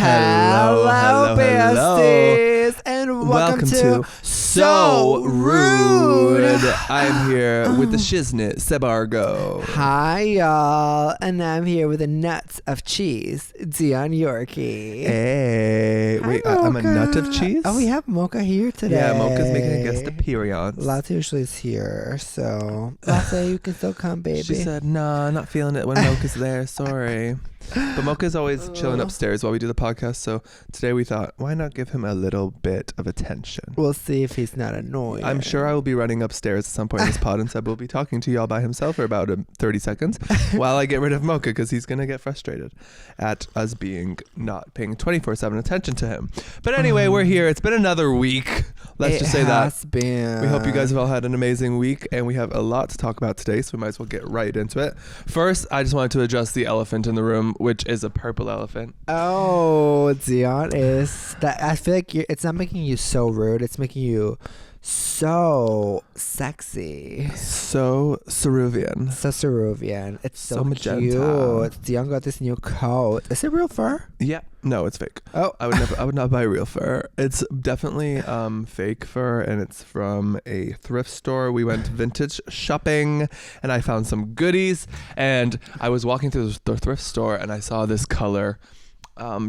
Hello, besties, and welcome to So Rude. I'm here with the shiznit, Sebargo. Hi, y'all, and I'm here with the nuts of cheese, Dion Yorkie. Hey, Hi, wait, I'm a nut of Mocha. cheese? Oh, we have Mocha here today. Yeah, Mocha's making a guest appearance. Latte usually is here, so Latte, you can still come, baby. She said, nah, not feeling it when Mocha's there, sorry. But Mocha's always chilling upstairs while we do the podcast, so today we thought, why not give him a little bit of attention? We'll see if he's not annoying. I'm sure I will be running upstairs at some point in this pod, and Seb will be talking to y'all by himself for about 30 seconds while I get rid of Mocha, because he's going to get frustrated at us being not paying 24/7 attention to him. But anyway, we're here. It's been another week. Let's just say that. Been. We hope you guys have all had an amazing week, and we have a lot to talk about today, so we might as well get right into it. First, I just wanted to address the elephant in the room, which is a purple elephant. Oh, Dion is that. I feel like it's not making you so rude. It's making you so sexy. So Ceruvian. So Ceruvian. It's so magenta. cute. Dion got this new coat. Is it real fur? Yeah. No, it's fake. Oh, I would not buy real fur. It's definitely fake fur, and it's from a thrift store. We went vintage shopping, and I found some goodies. And I was walking through the thrift store, and I saw this color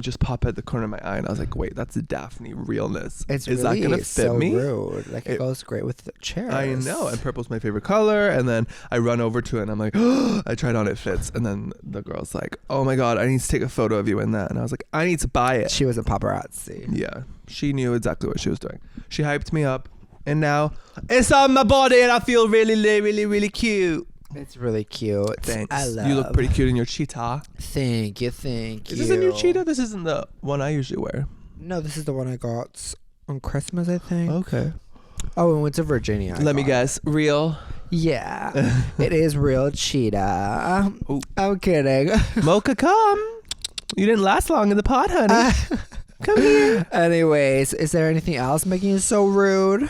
just pop at the corner of my eye, and I was like, wait, that's Daphne realness. it's Is really that gonna fit so me? rude. Like it goes great with the chairs. I know, and purple's my favorite color. And then I run over to it, and I'm like, oh, I tried on, it fits. And then the girl's like, oh my god, I need to take a photo of you in that. And I was like, I need to buy it. She was a paparazzi. Yeah, she knew exactly what she was doing. She hyped me up, and now it's on my body, and I feel really, really, really cute. It's really cute. Thanks. I love. You look pretty cute in your cheetah. Thank you. Is this a new cheetah? This isn't the one I usually wear. No, this is the one I got on Christmas, I think. Okay. Oh, we went to Virginia. Let me guess. Real? Yeah, it is real cheetah. Ooh. I'm kidding. Mocha, come. You didn't last long in the pot, honey. Come here. Anyways, is there anything else making you so rude?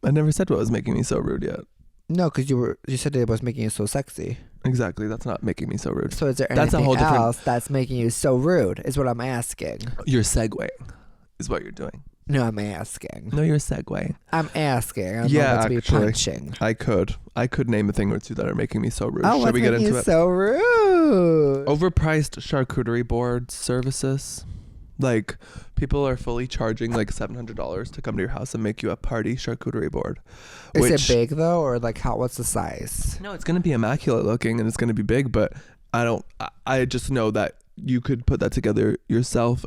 I never said what was making me so rude yet. No, because you said it was making you so sexy. Exactly. That's not making me so rude. So is there That's a anything whole different- else that's making you so rude? Is what I'm asking. You're segueing is what you're doing. No, I'm asking. No, you're segueing. I'm asking. I'm Yeah, about to be actually. punching. I could name a thing or two that are making me so rude. Oh, Should what's we get making into you it? so rude? Overpriced charcuterie board services. Like, people are fully charging like $700 to come to your house and make you a party charcuterie board. Is it big though, or like what's the size? No, it's going to be immaculate looking, and it's going to be big, but I just know that you could put that together yourself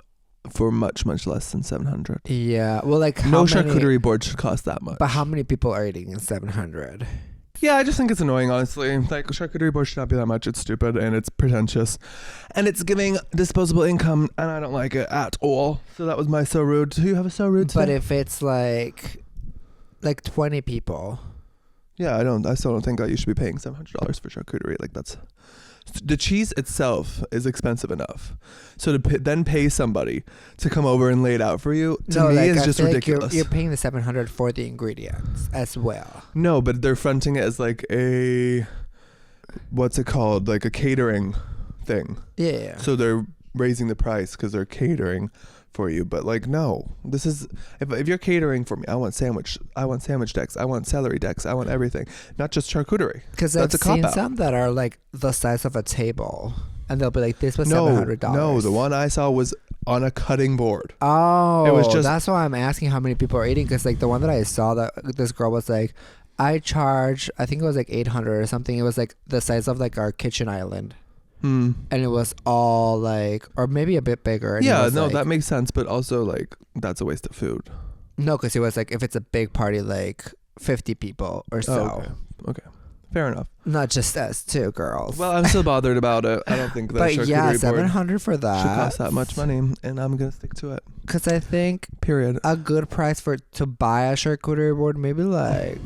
for much, much less than $700. Yeah, well, like No charcuterie board should cost that much. But how many people are eating in 700? Yeah, I just think it's annoying, honestly. Like, a charcuterie board should not be that much. It's stupid, and it's pretentious, and it's giving disposable income, and I don't like it at all. So that was my so rude. Do you have a so rude today? But if it's like 20 people, yeah, I still don't think that you should be paying $700 for charcuterie. Like, that's the cheese itself is expensive enough. So to then pay somebody to come over and lay it out for you, to me, is just ridiculous. You're paying the $700 for the ingredients as well. No, but they're fronting it as like a, what's it called? Like a catering thing. Yeah. So they're raising the price because they're catering for you. But like, no, this is, if you're catering for me, I want sandwich decks, I want celery decks, I want everything, not just charcuterie. Because I've seen some that are like the size of a table, and they'll be like, this was $700. No, the one I saw was on a cutting board. Oh, it was just, that's why I'm asking how many people are eating. Because like the one that I saw, that this girl was like, I charge, I think it was like 800 or something. It was like the size of like our kitchen island. And it was all like, or maybe a bit bigger. And yeah, no, that makes sense, but also like that's a waste of food. No, because it was like, if it's a big party, like 50 people or so. Oh, okay. Fair enough. Not just us, two girls. Well, I'm still bothered about it. I don't think that but charcuterie yeah, board $700 for that should cost that much money, and I'm gonna stick to it. Because I think period, a good price to buy a charcuterie board, maybe like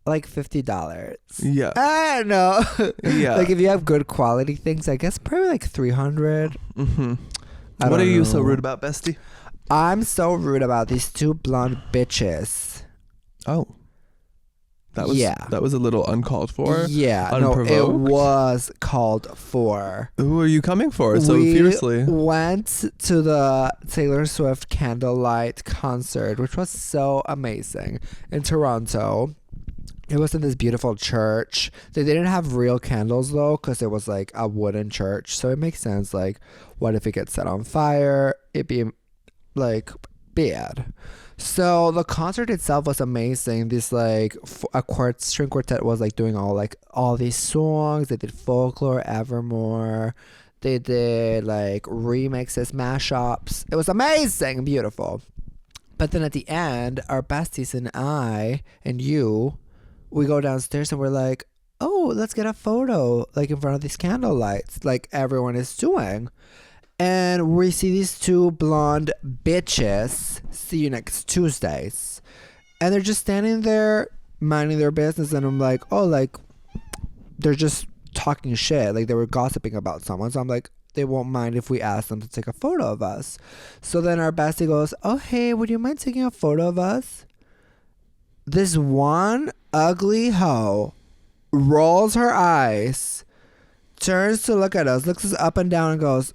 $50. Yeah. I don't know. Yeah. Like if you have good quality things, I guess probably like 300. Mm-hmm. What are you so rude about, bestie? I'm so rude about these two blonde bitches. Oh. That was a little uncalled for. Yeah, unprovoked. No, it was called for. Who are you coming for so fiercely? We went to the Taylor Swift candlelight concert, which was so amazing in Toronto. It was in this beautiful church. They didn't have real candles though, because it was like a wooden church. So it makes sense. Like, what if it gets set on fire? It'd be like bad. So the concert itself was amazing. This like a string quartet was like doing all these songs. They did Folklore, Evermore. They did like remixes, mashups. It was amazing, beautiful. But then at the end, our besties and I and you, we go downstairs and we're like, oh, let's get a photo like in front of these candle lights like everyone is doing. And we see these two blonde bitches, see you next Tuesdays. And they're just standing there minding their business. And I'm like, oh, like they're just talking shit. Like they were gossiping about someone. So I'm like, they won't mind if we ask them to take a photo of us. So then our bestie goes, oh, hey, would you mind taking a photo of us? This one ugly hoe rolls her eyes, turns to look at us, looks us up and down and goes,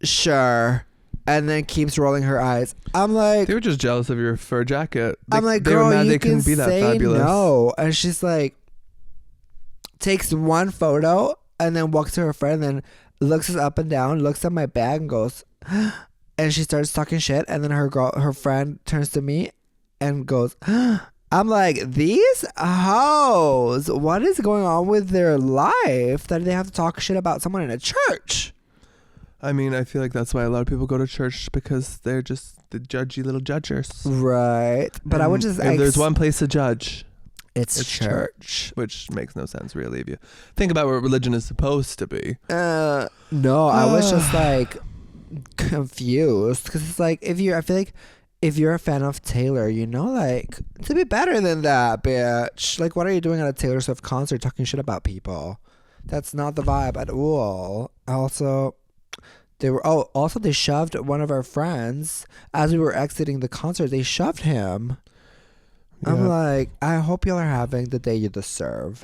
sure, and then keeps rolling her eyes. I'm like, they were just jealous of your fur jacket. I'm like, they girl, were mad you they can couldn't be that say fabulous. no. And she's like, takes one photo and then walks to her friend and then looks us up and down, looks at my bag and goes, and she starts talking shit. And then her friend turns to me and goes, I'm like, these hoes, what is going on with their life that they have to talk shit about someone in a church? I mean, I feel like that's why a lot of people go to church, because they're just the judgy little judgers. Right. But I would just... If there's one place to judge, it's church. Which makes no sense, really, if you think about what religion is supposed to be. No, I was just like confused, because it's like, I feel like if you're a fan of Taylor, you know, like, to be better than that, bitch. Like, what are you doing at a Taylor Swift concert talking shit about people? That's not the vibe at all. Also, they shoved one of our friends as we were exiting the concert. They shoved him. Yeah. I'm like, I hope y'all are having the day you deserve.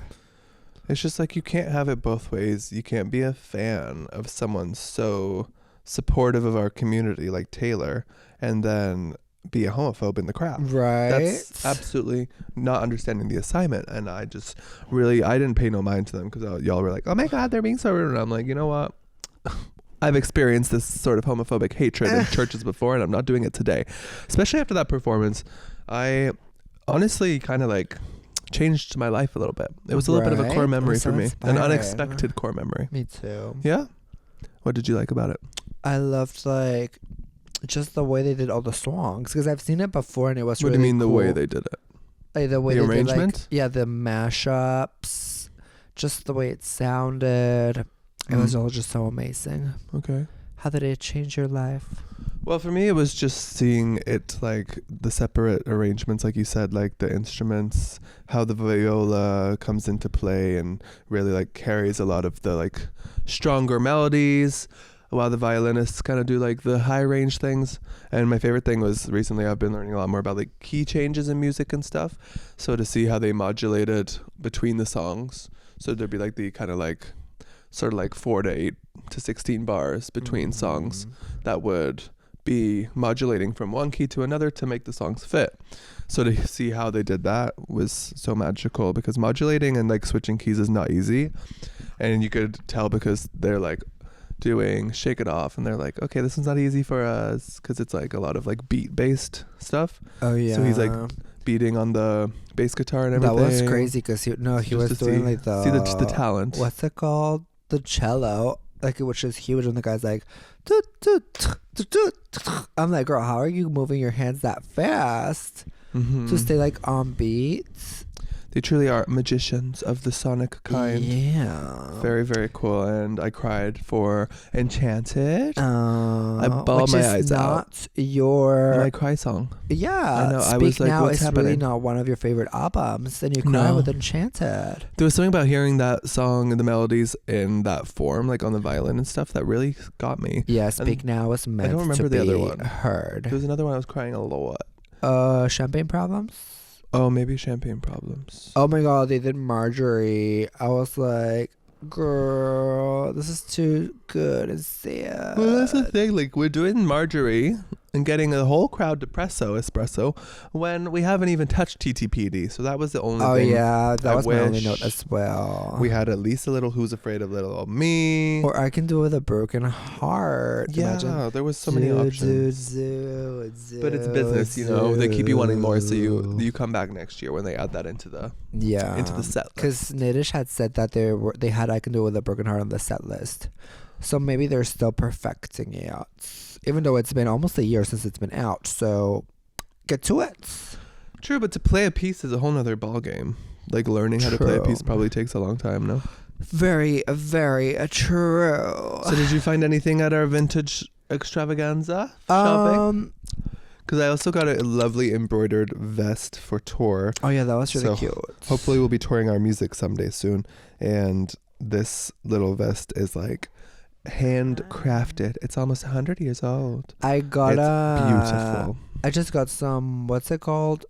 It's just like, you can't have it both ways. You can't be a fan of someone so supportive of our community like Taylor and then be a homophobe in the crowd. Right. That's absolutely not understanding the assignment. And I just really, I didn't pay no mind to them, because y'all were like, oh my God, they're being so rude. And I'm like, you know what? I've experienced this sort of homophobic hatred in churches before, and I'm not doing it today. Especially after that performance, I honestly kind of like changed my life a little bit. It was a little bit of a core memory for me. An unexpected core memory. Me too. Yeah? What did you like about it? I loved like just the way they did all the songs, because I've seen it before and it was really cool. What do you mean the way they did it? Like the way the they arrangement? Did, like, yeah, the mashups, just the way it sounded. It was all just so amazing. Okay. How did it change your life? Well, for me, it was just seeing it, like the separate arrangements, like you said, like the instruments, how the viola comes into play and really like carries a lot of the like stronger melodies, while the violinists kind of do like the high range things. And my favorite thing was, recently I've been learning a lot more about like key changes in music and stuff. So to see how they modulated between the songs. So there'd be like the kind of like sort of like 4 to 8 to 16 bars between songs that would be modulating from one key to another to make the songs fit. So to see how they did that was so magical, because modulating and like switching keys is not easy. And you could tell because they're like doing Shake It Off and they're like, okay, this one's not easy for us, because it's like a lot of like beat based stuff. Oh yeah. So he's like beating on the bass guitar and everything. That was crazy, because he was doing like the talent. What's it called? The cello, like, which is huge, and the guy's like, toot, toot, toot, toot. I'm like, girl, how are you moving your hands that fast to stay like on beat? They truly are magicians of the sonic kind. Yeah. Very, very cool. And I cried for Enchanted. I bawled my eyes out. My cry song. Yeah. I know. Speak I was like, Now what's is happening? really not one of your favorite albums, and you cry with Enchanted. There was something about hearing that song and the melodies in that form, like on the violin and stuff, that really got me. Yeah, Speak Now was meant to be heard. There was another one I was crying a lot. Champagne Problems? Oh, maybe champagne problems. Oh my god, they did Marjorie. I was like, girl, this is too good and sad. Well, that's the thing. Like, we're doing Marjorie and getting a whole crowd to espresso when we haven't even touched TTPD. So that was the only thing. Oh yeah, that was my only note as well. We had at least a little Who's Afraid of Little Old Me. Or I Can Do It With a Broken Heart. Yeah, Imagine. there was so many options. But it's business, you know. They keep you wanting more, so you come back next year when they add that into the set list. Because Nitish had said that they had I Can Do It With a Broken Heart on the set list. So maybe they're still perfecting it out. Even though it's been almost a year since it's been out. So get to it. True, but to play a piece is a whole nother ball game. Like learning how to play a piece probably takes a long time, no? Very, very true. So did you find anything at our vintage extravaganza shopping? Because I also got a lovely embroidered vest for tour. Oh yeah, that was really cute. Hopefully we'll be touring our music someday soon. And this little vest is like handcrafted. It's almost 100 years old. It's beautiful. I just got some, what's it called?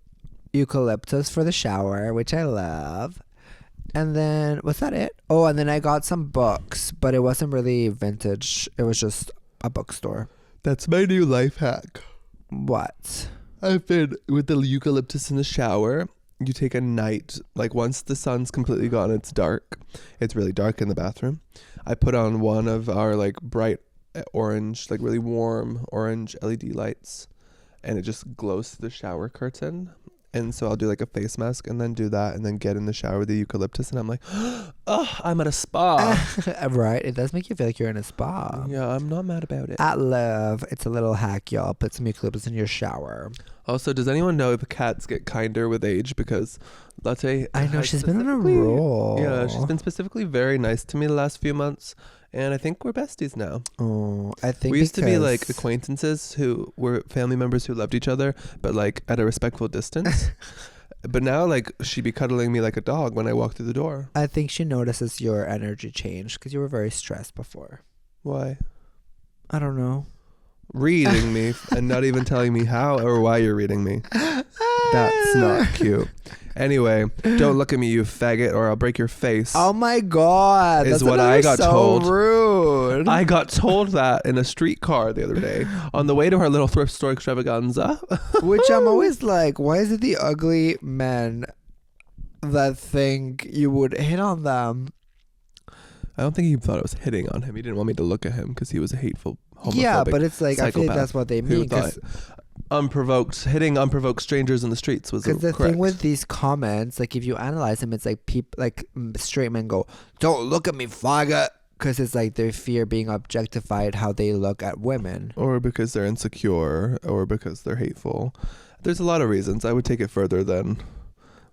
Eucalyptus for the shower, which I love. And then, was that it? Oh, and then I got some books, but it wasn't really vintage. It was just a bookstore. That's my new life hack. What? I've been with the eucalyptus in the shower. You take a night, like once the sun's completely gone, it's dark. It's really dark in the bathroom. I put on one of our like bright orange, like really warm orange LED lights, and it just glows through the shower curtain. And so I'll do like a face mask and then do that and then get in the shower with the eucalyptus. And I'm like, oh, I'm at a spa. Right. It does make you feel like you're in a spa. Yeah, I'm not mad about it. At Love, it's a little hack, y'all. Put some eucalyptus in your shower. Also, does anyone know if cats get kinder with age? Because Latte... I know, she's been on a roll. Yeah, she's been specifically very nice to me the last few months. And I think we're besties now. Oh, I think we used to be like acquaintances who were family members who loved each other, but like at a respectful distance. But now, like, she'd be cuddling me like a dog when I walk through the door. I think she notices your energy change because you were very stressed before. Why? I don't know. Reading me and not even telling me how or why you're reading me. That's not cute. Anyway, don't look at me, you faggot, or I'll break your face. Oh my god, is what I got told. Rude. I got told that in a streetcar the other day on the way to our little thrift store extravaganza. Which I'm always like, why is it the ugly men that think you would hit on them? I don't think he thought I was hitting on him. He didn't want me to look at him because he was a hateful, homophobic yeah, but it's like, I feel like that's what they mean. Hitting unprovoked strangers in the streets was correct. Because the thing with these comments, like if you analyze them, it's like people, like straight men go, "Don't look at me, faggot," because it's like they fear being objectified how they look at women, or because they're insecure, or because they're hateful. There's a lot of reasons. I would take it further than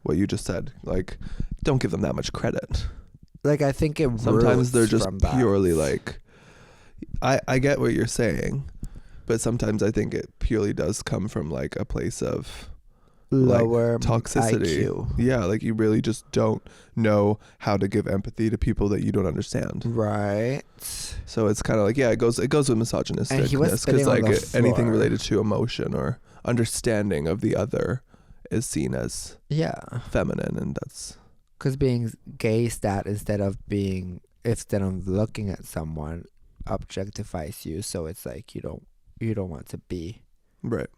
what you just said. Like, don't give them that much credit. Like I think it sometimes they're just purely like. I get what you're saying. But sometimes I think it purely does come from like a place of lower like, toxicity. IQ. Yeah, like you really just don't know how to give empathy to people that you don't understand. Right. So it's kind of like, yeah, it goes with misogynisticness because like anything related to emotion or understanding of the other is seen as feminine, and that's because being gay stat instead of looking at someone objectifies you. So it's like you don't want to be right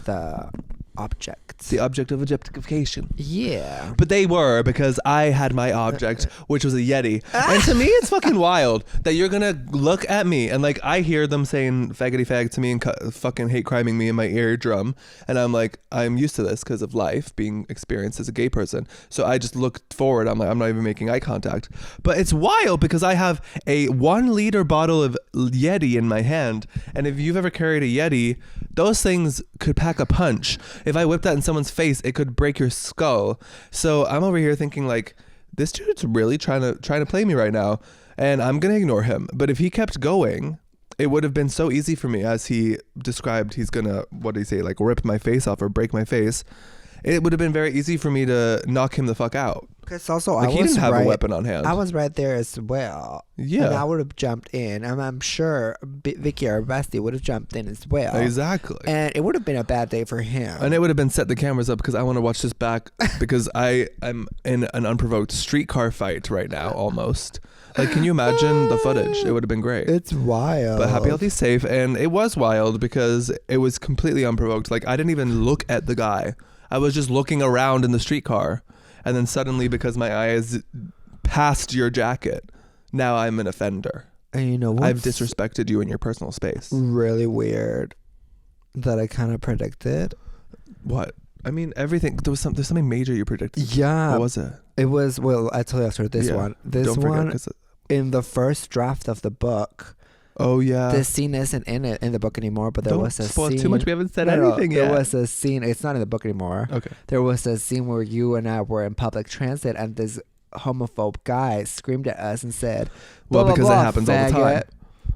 the object of objectification. Yeah, but they were, because I had my object, which was a Yeti. And to me it's fucking wild that you're gonna look at me and like I hear them saying faggity fag to me and fucking hate criming me in my eardrum, and I'm like, I'm used to this because of life being experienced as a gay person, so I just look forward. I'm like, I'm not even making eye contact. But it's wild because I have a 1 liter bottle of Yeti in my hand, and if you've ever carried a Yeti, those things could pack a punch. If I whip that in someone's face, it could break your skull. So I'm over here thinking like, this dude's really trying to play me right now, and I'm gonna ignore him. But if he kept going, it would have been so easy for me, as he described, he's gonna, what did he say, like rip my face off or break my face. It would have been very easy for me to knock him the fuck out. Because also Like, he didn't have a weapon on hand. I was right there as well. Yeah. And I would have jumped in. And I'm sure Vicky, our bestie, would have jumped in as well. Exactly. And it would have been a bad day for him. And it would have been set the cameras up because I want to watch this back because I'm in an unprovoked streetcar fight right now almost. Like, can you imagine the footage? It would have been great. It's wild. But happy, healthy, safe. And it was wild because it was completely unprovoked. Like, I didn't even look at the guy. I was just looking around in the streetcar. And then suddenly, because my eye is past your jacket, now I'm an offender. And you know what? I've disrespected you in your personal space. Really weird that I kind of predicted. What? I mean, everything. There's something major you predicted. Yeah. What was it? It was, well, I tell you after this one. This Don't forget, one, in the first draft of the book. Oh, yeah. This scene isn't in the book anymore, but there was a scene. Don't spoil too much. We haven't said anything yet. There was a scene. It's not in the book anymore. Okay. There was a scene where you and I were in public transit, and this homophobe guy screamed at us and said, "Well, blah, because blah, it happens all the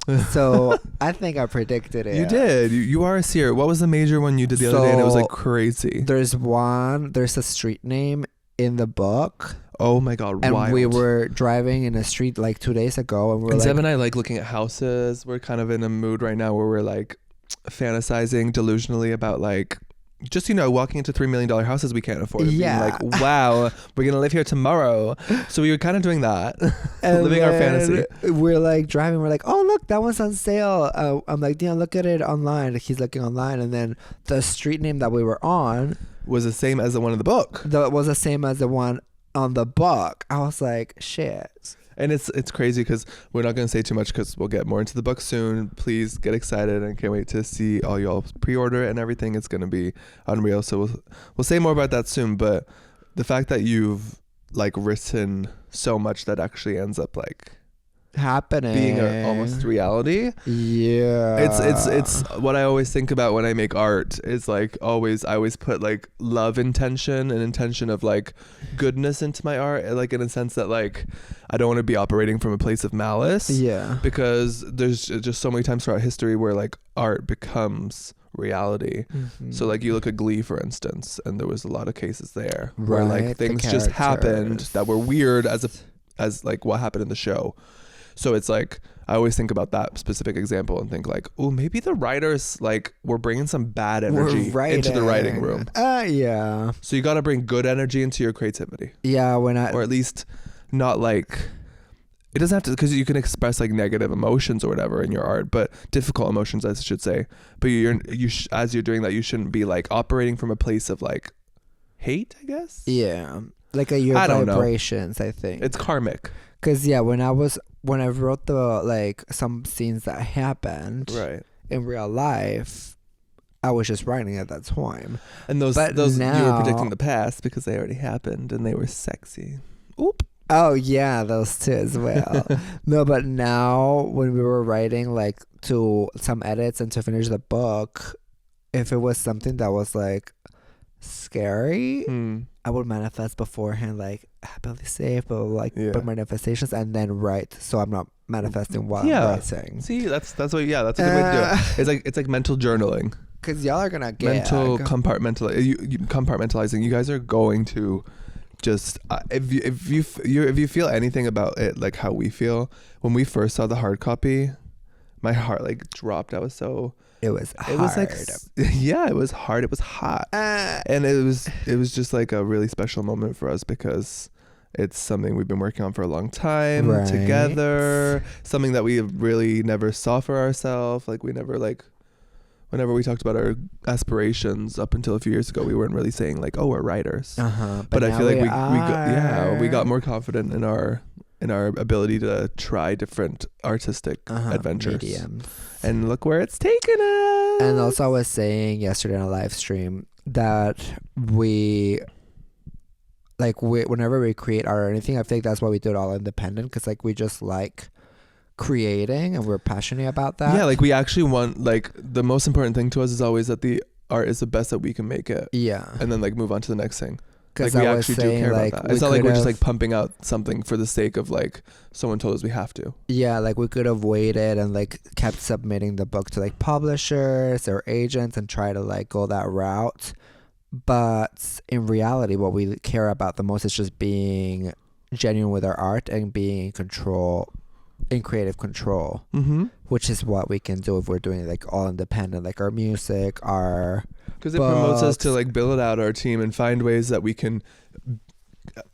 time." So I think I predicted it. You did. You are a seer. What was the major one you did the other day? And it was like crazy. There's a street name in the book. Oh my God, and wild. We were driving in a street like 2 days ago, and we're Zeb and I like looking at houses. We're kind of in a mood right now where we're like fantasizing delusionally about like just, walking into $3 million houses we can't afford. Yeah. Being like, wow, we're gonna live here tomorrow. So we were kind of doing that, living our fantasy. We're like driving. We're like, oh look, that one's on sale. I'm like, Dion, look at it online. He's looking online, and then the street name that we were on was the same as the one in the book. That was the same as the one on the book. I was like, shit. And it's crazy because we're not going to say too much because we'll get more into the book soon. Please get excited and can't wait to see all y'all pre-order it and everything. It's going to be unreal. So we'll say more about that soon. But the fact that you've like written so much that actually ends up like happening, being almost reality. Yeah, it's what I always think about when I make art is like I always put like love intention and intention of like goodness into my art, like in a sense that like I don't want to be operating from a place of malice. Yeah, because there's just so many times throughout history where like art becomes reality. Mm-hmm. So like you look at Glee, for instance, and there was a lot of cases there where like things just happened that were weird as like what happened in the show. So it's like I always think about that specific example and think like, oh, maybe the writers like were bringing some bad energy into the writing room. Yeah. So you got to bring good energy into your creativity. Yeah, or at least not like it doesn't have to, because you can express like negative emotions or whatever in your art, but difficult emotions, I should say. But as you're doing that, you shouldn't be like operating from a place of like hate, I guess. Yeah, like your vibrations. I think it's karmic. Because when I wrote the like some scenes that happened in real life, I was just writing at that time. And those now, you were predicting the past because they already happened and they were sexy. Oop. Oh yeah, those two as well. No, but now when we were writing like to some edits and to finish the book, if it was something that was like scary, I would manifest beforehand, like happily safe, but like but manifestations, and then write. So I'm not manifesting while I'm writing. See, that's what that's a good way to do it. It's like mental journaling. Because y'all are gonna get mental compartmentalizing. You guys are going to just if you feel anything about it, like how we feel when we first saw the hard copy, my heart like dropped. I was so. It was hard. It was like, yeah, it was hard. It was hot. And it was just like a really special moment for us because it's something we've been working on for a long time together. Something that we really never saw for ourselves. Like we never whenever we talked about our aspirations up until a few years ago, we weren't really saying like, oh, we're writers. But I feel like we got more confident in our ability to try different artistic adventures. Mediums. And look where it's taken us. And also I was saying yesterday on a live stream that whenever we create art or anything, I think that's why we do it all independent, because like we just like creating and we're passionate about that. Yeah, like we actually want, like the most important thing to us is always that the art is the best that we can make it. Yeah. And then like move on to the next thing. Like we actually do care about that. It's not like we're just like pumping out something for the sake of like someone told us we have to. Yeah, like we could have waited and like kept submitting the book to like publishers or agents and try to like go that route. But in reality, what we care about the most is just being genuine with our art and being in creative control, which is what we can do if we're doing like all independent, like our music, our because it promotes us to like build out our team and find ways that we can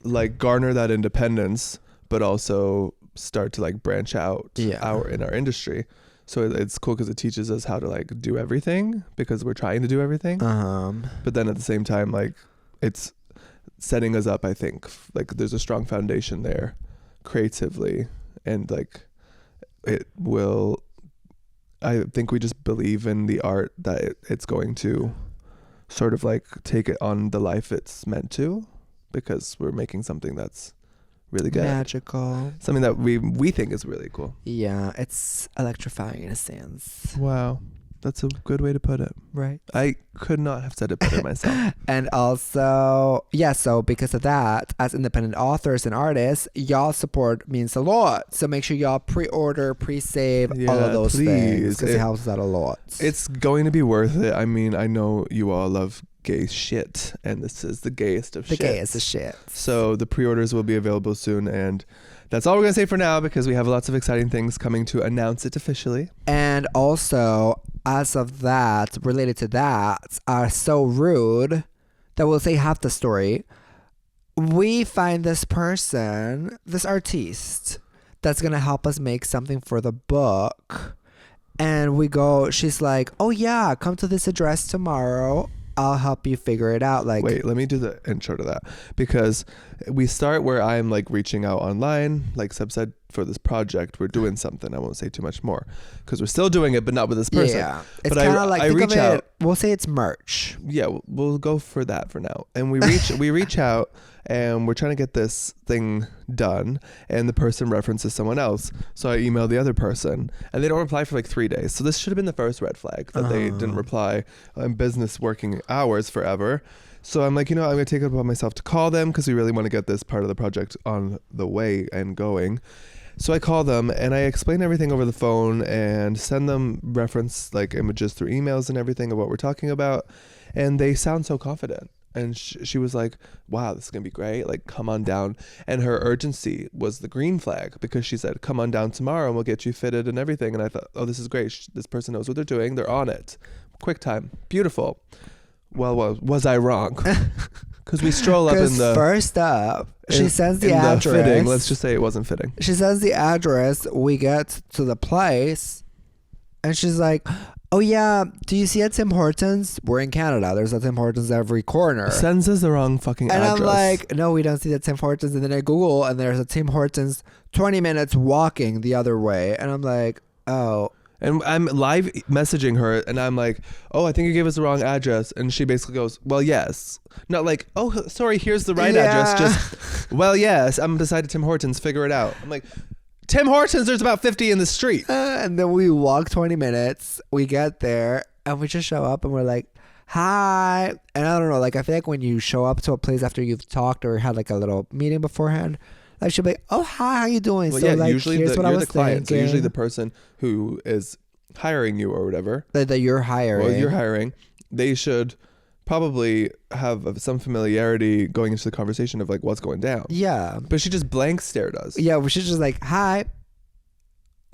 like garner that independence, but also start to like branch out in our industry. So it's cool because it teaches us how to like do everything because we're trying to do everything. But then at the same time, like it's setting us up, I think, like there's a strong foundation there creatively, and like I think we just believe in the art that it's going to sort of like take it on the life it's meant to, because we're making something that's really good, magical, something that we think is really cool. Yeah, it's electrifying in a sense. Wow, that's a good way to put it. Right. I could not have said it better myself. And also, so because of that, as independent authors and artists, y'all support means a lot. So make sure y'all pre-order, pre-save, all of those things, because it helps us out a lot. It's going to be worth it. I mean, I know you all love gay shit, and this is the gayest of shit. The gayest of shit. So the pre-orders will be available soon, and that's all we're going to say for now, because we have lots of exciting things coming to announce it officially. And also, as of that, related to that, are so rude that we'll say half the story. We find this person, this artiste, that's going to help us make something for the book. And we go, she's like, oh yeah, come to this address tomorrow. I'll help you figure it out. Like, wait, let me do the intro to that, because we start where I'm like reaching out online, like Sebb said, for this project. We're doing something. I won't say too much more because we're still doing it, but not with this person. Yeah, it's kind of like, I reach out. We'll say it's merch. Yeah, we'll go for that for now. And we reach out, and we're trying to get this thing done, and the person references someone else. So I email the other person, and they don't reply for like 3 days. So this should have been the first red flag, that they didn't reply in business working hours forever. So I'm like, I'm going to take it upon myself to call them, because we really want to get this part of the project on the way and going. So I call them, and I explain everything over the phone and send them reference like images through emails and everything of what we're talking about. And they sound so confident. And she was like, wow, this is going to be great. Like, come on down. And her urgency was the green flag, because she said, come on down tomorrow and we'll get you fitted and everything. And I thought, oh, this is great. This person knows what they're doing. They're on it. Quick time. Beautiful. Well, was I wrong? Because we stroll up in the... First up, she sends the address. The fitting. Let's just say it wasn't fitting. She sends the address. We get to the place, and she's like, oh yeah, do you see a Tim Hortons? We're in Canada. There's a Tim Hortons every corner. Sends us the wrong fucking address. And I'm like, no, we don't see the Tim Hortons. And then I Google, and there's a Tim Hortons 20 minutes walking the other way. And I'm like, oh. And I'm live messaging her, and I'm like, oh, I think you gave us the wrong address. And she basically goes, well, yes. Not like, oh, sorry, here's the right address. Just, well, yes, I'm beside Tim Hortons. Figure it out. I'm like, Tim Hortons, there's about 50 in the street. And then we walk 20 minutes. We get there, and we just show up, and we're like, hi. And I don't know, like, I feel like when you show up to a place after you've talked or had like a little meeting beforehand, like she'll be like, oh, hi, how you doing? Well, so yeah, like, usually here's what I was the client. thinking. So usually the person who is hiring you or whatever. That you're hiring. Well, you're hiring. They should probably have some familiarity going into the conversation of like what's going down. Yeah. But she just blank stared us. Yeah, well, she's just like, hi.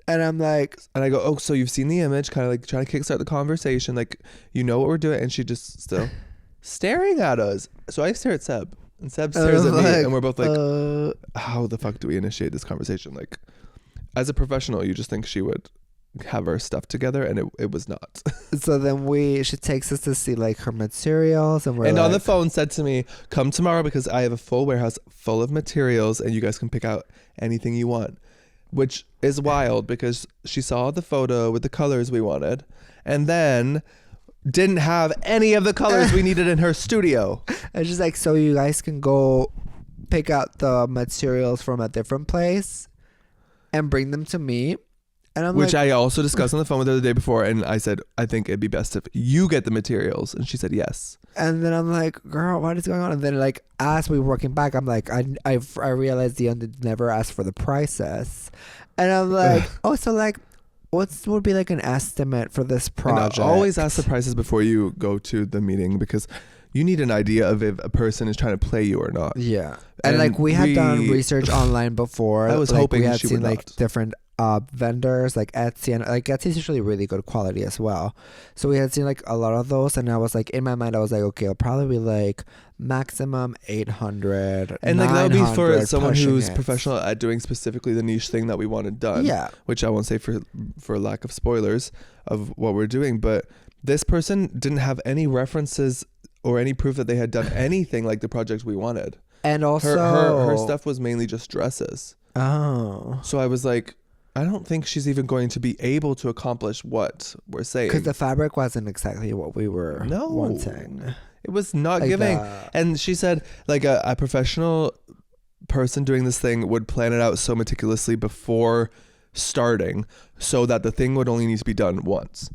And I'm like... And I go, oh, so you've seen the image, kind of like trying to kickstart the conversation. Like, you know what we're doing. And she just still staring at us. So I stare at Sebb. And Sebb stares at me, and we're both like, how the fuck do we initiate this conversation? Like, as a professional, you just think she would have her stuff together, and it was not. So then she takes us to see like her materials, and on the phone said to me, come tomorrow because I have a full warehouse full of materials, and you guys can pick out anything you want. Which is wild, because she saw the photo with the colors we wanted, and then didn't have any of the colors we needed in her studio. And she's like, so you guys can go pick out the materials from a different place and bring them to me. And I'm Which I also discussed on the phone with her the day before, and I said, I think it'd be best if you get the materials. And she said yes. And then I'm like, girl, what is going on? And then like as we were working back, I'm like, I realized Dion did never ask for the prices. And I'm like, oh, so like, what would be like an estimate for this project? And always ask the prices before you go to the meeting, because you need an idea of if a person is trying to play you or not. Yeah. And like we had done research online before. I was like, hoping we had she seen would like not. different vendors like Etsy, and like Etsy is usually really good quality as well. So we had seen like a lot of those, and I was like, in my mind I was like, okay, it'll probably be like maximum 800, and like that would be for someone who's it. professional at doing specifically the niche thing that we wanted done. Yeah. Which I won't say for lack of spoilers of what we're doing, but this person didn't have any references or any proof that they had done anything like the project we wanted. And also her stuff was mainly just dresses. Oh. So I was like, I don't think she's even going to be able to accomplish what we're saying. Because the fabric wasn't exactly what we were wanting. It was not like giving. And she said like a professional person doing this thing would plan it out so meticulously before starting so that the thing would only need to be done once.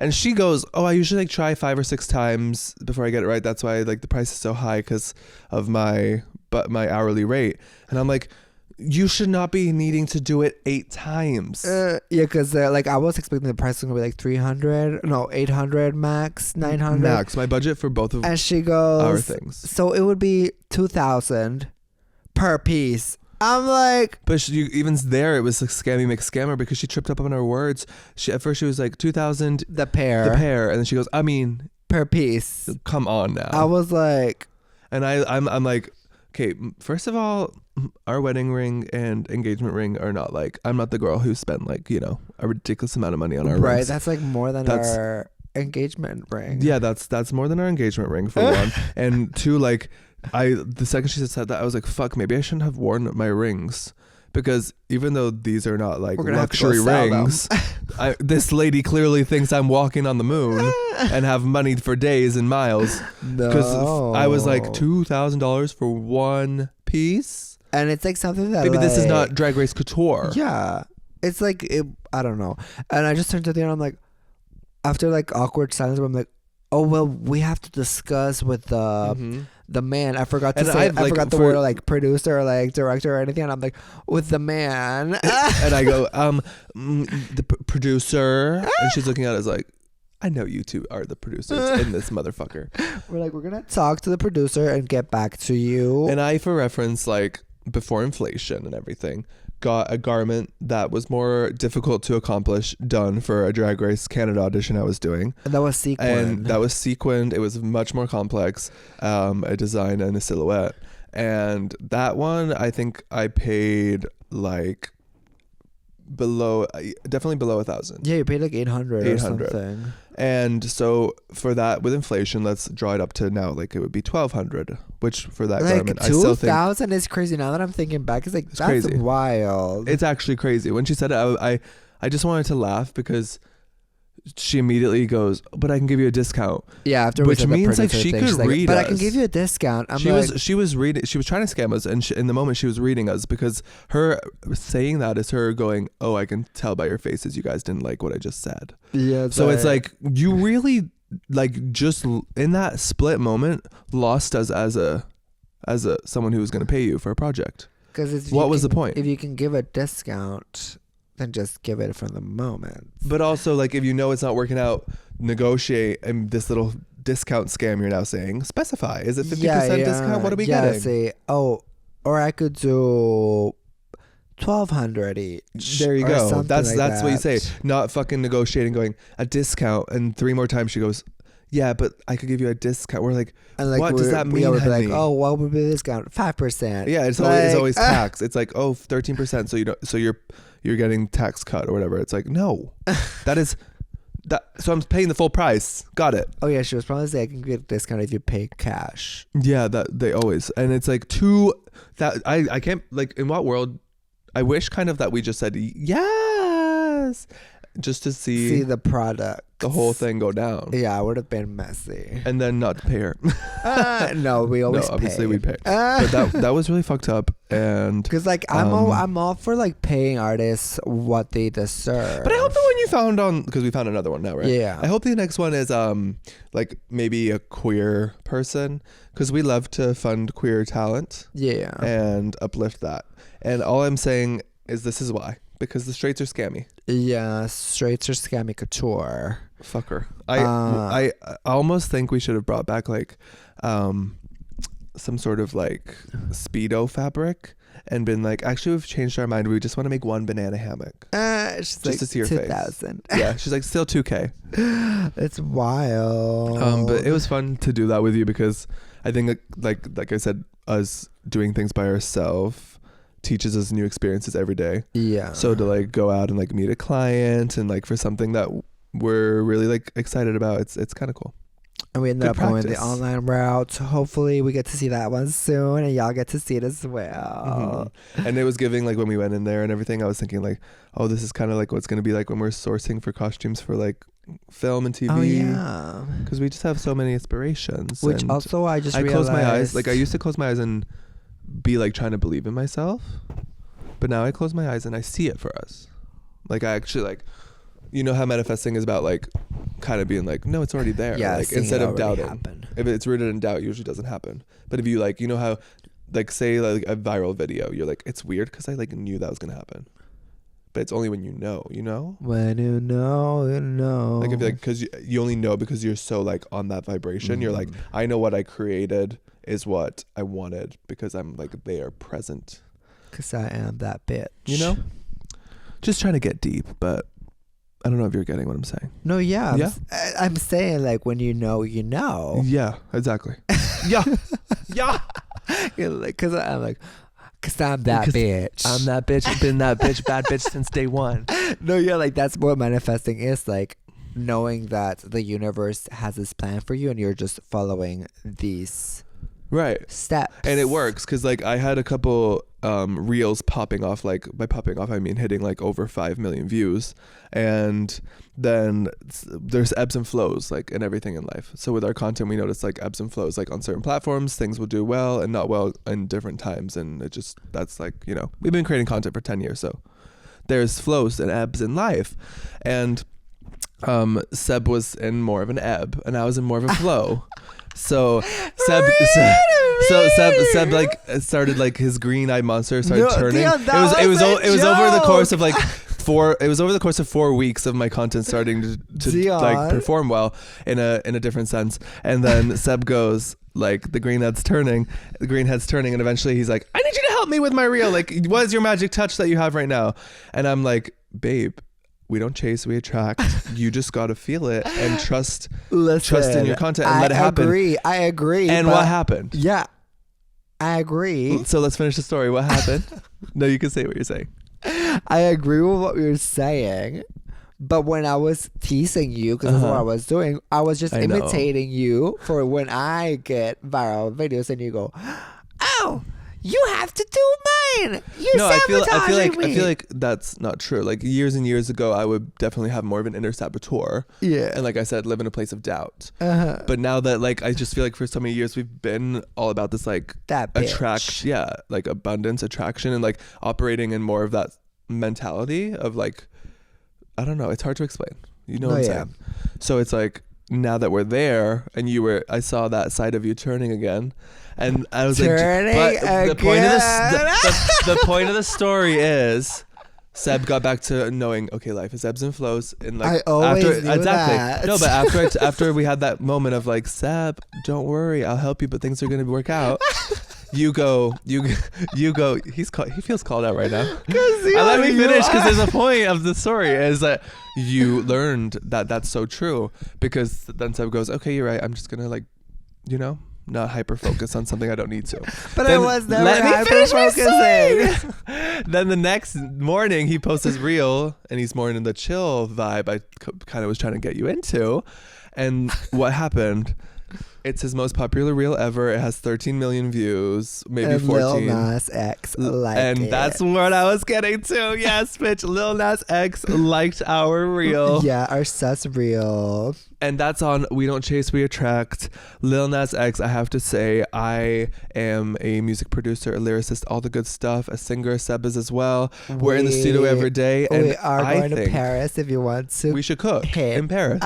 And she goes, oh, I usually like try 5 or 6 times before I get it right. That's why like the price is so high because of my hourly rate. And I'm like, you should not be needing to do it 8 times. Yeah, because like I was expecting the price was gonna be like 300, no 800 max, 900 max. My budget for both of and she goes our things. So it would be 2,000 per piece. I'm like, but even there, it was like scammy McScammer because she tripped up on her words. At first she was like 2,000 the pair, and then she goes, I mean, per piece. Come on now. I was like, and I'm like, okay, first of all, our wedding ring and engagement ring are not like, I'm not the girl who spent like, you know, a ridiculous amount of money on our rings. Right, that's like more than our engagement ring. Yeah, that's more than our engagement ring for one. And two, like the second she said that, I was like, fuck, maybe I shouldn't have worn my rings. Because even though these are not like luxury rings, this lady clearly thinks I'm walking on the moon and have money for days and miles. Because I was like $2,000 for one piece. And it's like something that maybe like, this is not Drag Race Couture. Yeah. It's like, I don't know. And I just turned to the end, I'm like, after like awkward silence, I'm like, oh, well, we have to discuss with the man. I forgot to say, I forgot the word like producer or like director or anything. And I'm like, with the man. And I go, the producer. And she's looking at us like, I know you two are the producers in this motherfucker. We're like, we're going to talk to the producer and get back to you. And I, for reference, like before inflation and everything, got a garment that was more difficult to accomplish done for a Drag Race Canada audition I was doing. And that was sequined. It was much more complex, a design and a silhouette. And that one, I think I paid like definitely below 1,000. Yeah, you paid like 800 or something. And so for that, with inflation, let's draw it up to now, like it would be 1,200, which for that like garment, I still think 2,000 is crazy. Now that I'm thinking back, it's like, that's crazy. Wild. It's actually crazy. When she said it, I just wanted to laugh because she immediately goes, but I can give you a discount. Yeah, after which means like she could read but us. I can give you a discount. She was reading. She was trying to scam us, and in the moment she was reading us because her saying that is her going, "Oh, I can tell by your faces you guys didn't like what I just said." Yeah. So it's like you really like just in that split moment lost us as a someone who was going to pay you for a project. Because what was the point? If you can give a discount, then just give it from the moment. But also, like, if you know it's not working out, negotiate. And this little discount scam you're now saying, specify. Is it 50% discount? What are we getting? Say, or I could do 1,200 each. There you go. That's like what you say. Not fucking negotiating, going a discount, and 3 more times she goes, yeah, but I could give you a discount. We're like, what does that mean? We'd be like, oh, what would be the discount? 5%. Yeah, it's always tax. It's like, oh, 13%. So you're getting tax cut or whatever. It's like, no, that is that. So I'm paying the full price. Got it. Oh yeah, she was probably saying I can get a discount if you pay cash. Yeah, that they always, and it's like that I can't, like, in what world? I wish kind of that we just said yes, just to see the product, the whole thing go down. Yeah, it would have been messy. And then not to pay her. No, we always pay. Obviously we pay. But that was really fucked up. And because like I'm all for like paying artists what they deserve. But I hope the one you found because we found another one now, right? Yeah. I hope the next one is like maybe a queer person, because we love to fund queer talent. Yeah. And uplift that. And all I'm saying is this is why. Because the straights are scammy. Yeah, straights are scammy couture. Fuck her. I almost think we should have brought back like some sort of like Speedo fabric and been like, actually we've changed our mind. We just want to make one banana hammock. Just like to see her 2000. face. Yeah, she's like still 2K. It's wild. But it was fun to do that with you because I think like I said, us doing things by ourselves teaches us new experiences every day. Yeah. So to like go out and like meet a client and like for something that we're really like excited about, it's kind of cool. And we ended up going the online route. So hopefully we get to see that one soon and y'all get to see it as well. Mm-hmm. And it was giving like when we went in there and everything, I was thinking like, oh, this is kind of like what's going to be like when we're sourcing for costumes for like film and TV. Oh yeah. Because we just have so many inspirations. Which and also I realized. close my eyes. Like I used to close my eyes and be like trying to believe in myself. But now I close my eyes and I see it for us. Like I actually like, you know how manifesting is about like kind of being like, no, it's already there. Yeah, like instead of doubting. Happened. If it's rooted in doubt, it usually doesn't happen. But if you like, you know how like say like a viral video, you're like, it's weird because I like knew that was gonna happen. But it's only when you know. When you know, you know. Like if like because you only know because you're so like on that vibration. You're like, I know what I created is what I wanted because I'm like there present. Because I am that bitch. You know? Just trying to get deep, but I don't know if you're getting what I'm saying. No, yeah. Yeah? I'm saying like when you know, you know. Yeah, exactly. Yeah. Yeah. Because I'm like, because I'm that bitch. I'm that bitch. I've been that bitch, bad bitch since day one. No, yeah, like that's what manifesting is, like knowing that the universe has this plan for you and you're just following these steps. And it works because like I had a couple reels popping off, like by popping off I mean hitting like over 5 million views, and then there's ebbs and flows like in everything in life. So with our content we notice like ebbs and flows, like on certain platforms things will do well and not well in different times, and it just, that's like, you know, we've been creating content for 10 years, so there's flows and ebbs in life. And Sebb was in more of an ebb and I was in more of a flow. So Sebb like started like his green-eyed monster started turning. Dion, it was over the course of like 4 weeks of my content starting to like perform well in a different sense. And then Sebb goes like the green head's turning, and eventually he's like, I need you to help me with my reel. Like, what is your magic touch that you have right now? And I'm like, babe, we don't chase, we attract. You just got to feel it and trust in your content and let it happen. I agree. And what happened? Yeah, I agree. So let's finish the story. What happened? No, you can say what you're saying. I agree with what you're saying. But when I was teasing you, because that's what I was doing, I was just imitating you for when I get viral videos and you go, oh, you have to do mine. I feel like that's not true. Like years and years ago, I would definitely have more of an inner saboteur. Yeah. And like I said, live in a place of doubt. But now that like I just feel like for so many years we've been all about this like like abundance, attraction, and like operating in more of that mentality of like, I don't know. It's hard to explain. You know what I'm saying? So it's like now that we're there and I saw that side of you turning again. And I was turning like, but the point of the point of the story is Sebb got back to knowing, okay, life is ebbs and flows. And like, I always knew that. No, but after we had that moment of like, Sebb, don't worry, I'll help you, but things are going to work out. You go. He feels called out right now. Let me finish because there's a point of the story is that you learned that that's so true, because then Sebb goes, okay, you're right. I'm just going to like, you know, not hyper focus on something I don't need to. But then, I was never hyper focusing. Then the next morning he posts his reel and he's more in the chill vibe I kind of was trying to get you into. And what happened? It's his most popular reel ever. It has 13 million views, maybe and 14. Lil Nas X That's what I was getting to. Yes, bitch. Lil Nas X liked our reel. Yeah, our sus reel. And that's on We Don't Chase, We Attract. Lil Nas X, I have to say, I am a music producer, a lyricist, all the good stuff. A singer, Sebb is as well. We're in the studio every day. And we are going to Paris if you want to. We should cook in Paris.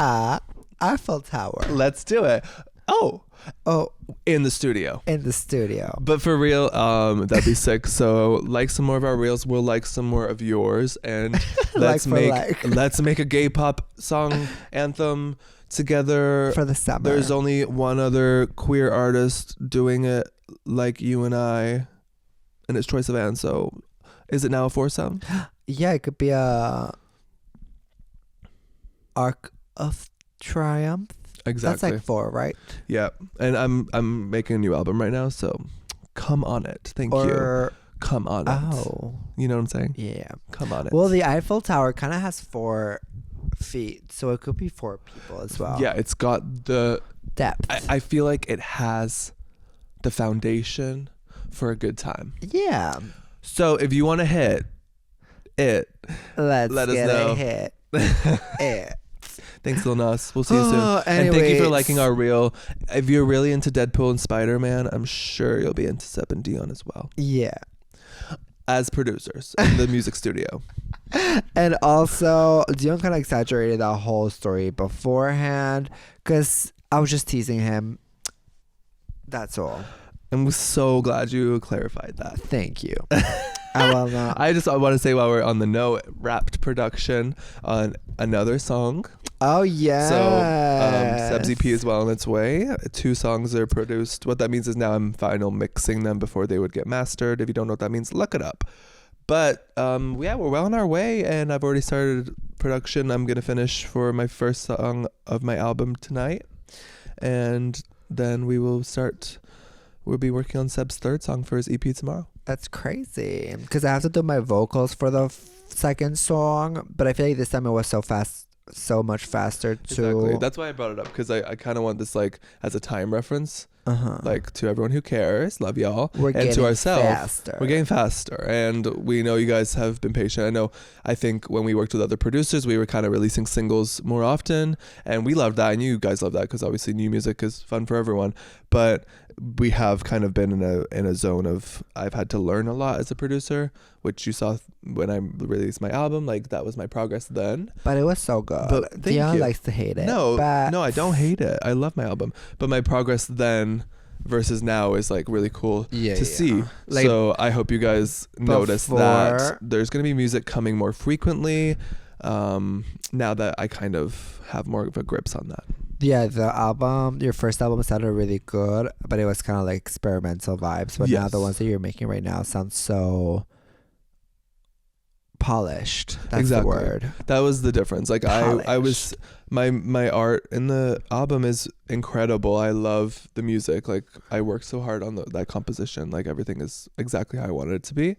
Eiffel Tower. Let's do it. Oh, Oh, in the studio. in the studio. But for real, that'd be sick. So like some more of our reels, we'll like some more of yours, and let's make a gay pop song anthem together For the summer. There's only one other queer artist doing it like you and I, and it's Troye Sivan. So is it now a foursome? Yeah, it could be a Arc of Triumph. Exactly. That's like 4, right? Yeah, and I'm making a new album right now, so come on it. Thank you. Come on it. Oh. You know what I'm saying? Yeah. Come on it. Well, the Eiffel Tower kind of has 4 feet, so it could be 4 people as well. Yeah, it's got the depth. I feel like it has the foundation for a good time. Yeah. So if you want to hit it, let us know. A hit. It. Thanks, Lil Nas. We'll see you soon. Anyways. And thank you for liking our reel. If you're really into Deadpool and Spider-Man, I'm sure you'll be into Sebb and Dion as well. Yeah. As producers in the music studio. And also, Dion kind of exaggerated the whole story beforehand because I was just teasing him. That's all. I'm so glad you clarified that. Thank you. I will not. I want to say while we're on the note, wrapped production on another song. Oh, yeah. So Sebb's EP is well on its way. 2 songs are produced. What that means is now I'm final mixing them before they would get mastered. If you don't know what that means, look it up. But yeah, we're well on our way, and I've already started production. I'm going to finish for my first song of my album tonight. And then we'll be working on Sebb's 3rd song for his EP tomorrow. That's crazy. Because I have to do my vocals for the second song, but I feel like this time it was so much faster too. Exactly. That's why I brought it up, because I kind of want this like as a time reference. Like to everyone who cares, love y'all, and to ourselves, we're getting faster, and we know you guys have been patient. I think when we worked with other producers, we were kind of releasing singles more often, and we loved that, and you guys love that, because obviously new music is fun for everyone. But we have kind of been in a zone of, I've had to learn a lot as a producer, which you saw when I released my album. Like, that was my progress then. But it was so good. But Dion likes to hate it. No, I don't hate it. I love my album. But my progress then versus now is like really cool to see. Like, so I hope you guys notice that there's going to be music coming more frequently now that I kind of have more of a grips on that. Yeah, the album, your first album sounded really good, but it was kind of like experimental vibes. But now the ones that you're making right now sound so polished. That's the word. That was the difference. Like I was, my art in the album is incredible. I love the music. Like, I worked so hard on that composition. Like, everything is exactly how I wanted it to be.